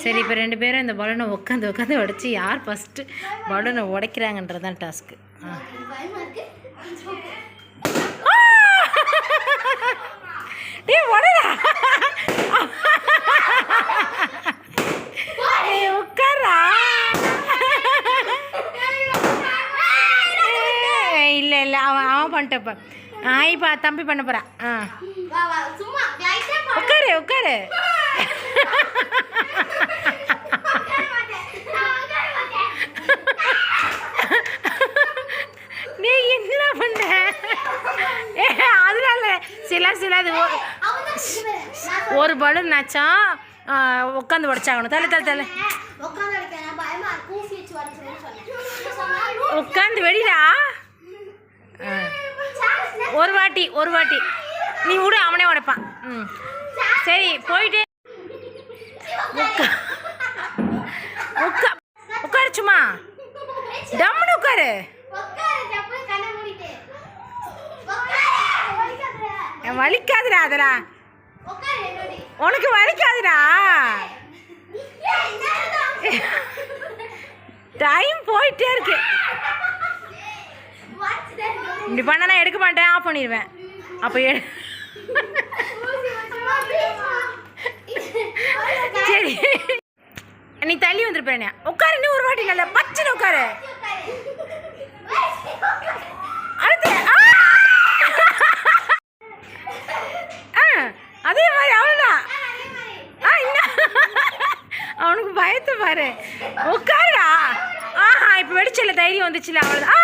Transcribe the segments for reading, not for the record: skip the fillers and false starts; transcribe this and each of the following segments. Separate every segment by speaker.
Speaker 1: சரி, இப்போ 2 பேரும் இந்த பலூனை உட்காந்து உடைச்சி யார் ஃபஸ்ட்டு பலூனை உடைக்கிறாங்கன்றதான் டாஸ்க்கு. உட்காரா இல்லை அவன் பண்ணிட்டப்ப இப்போ தம்பி பண்ண போகிறான். உட்காரு நீ என்ன பண்ண? அதனால சில அது ஒரு பலூன் நாச்சும் உட்காந்து உடைச்சாகணும். தலை உட்காந்து வெடிடா. ஒரு வாட்டி நீ விடு, அவனே உடைப்பான். சரி போயிட்டு உட்காரு, சும்மா டம்னு உட்காரு. வலிக்காதுடா, அதரா உனக்கு வலிக்காதுடா. டைம் போயிட்டே இருக்கு. இப்படி பண்ண நான் எடுக்க மாட்டேன், ஆஃப் பண்ணிடுவேன். அப்போ சரி நீ தள்ளி வந்துருப்பேன். உட்காரு, இன்னும் ஒரு வாட்டி நல்ல பச்சனை உட்காரு. அடுத்து அதே மாதிரி அவ்வளோதான். அவனுக்கு பயத்தை பாரு. உட்காருடா. இப்போ வெடிச்சல தைரியம் வந்துச்சுல, அவ்வளோதான்.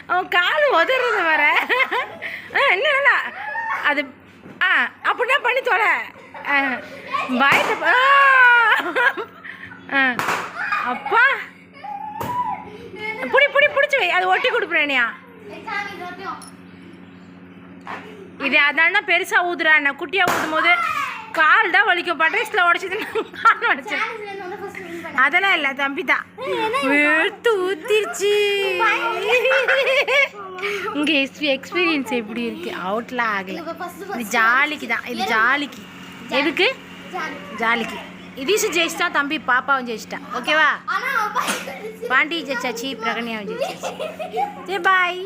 Speaker 1: அவன் கால் உதறது வர என்ன அது அப்படின்னா பண்ணி தொலை. பயத்தை அப்பா பிடிச்சி வை, அது ஒட்டி கொடுப்பேனியா. இது அதனால தான் பெருசாக ஊதுறா. என்ன குட்டியாக ஊதும் போது கால் தான் வலிக்கும். பட்ரைஸில் உடச்சது கால் உடச்சு. அதெல்லாம் இல்லை, தம்பி தான் எடுத்து ஊத்திருச்சு. உங்க எக்ஸ்பீரியன்ஸ் எப்படி இருக்கு? அவுட்லாம் ஆகலை. இது ஜாலிக்கு தான். இது ஜாலிக்கு. எதுக்கு? ஜாலிக்கு. இதீஷும் ஜெயிச்சிட்டா, தம்பி பாப்பாவும் ஜெயிச்சிட்டா. ஓகேவா? பாண்டி ஜெயிச்சாச்சு, பிரகன்யாவும் ஜெயிச்சாச்சு. பாய்.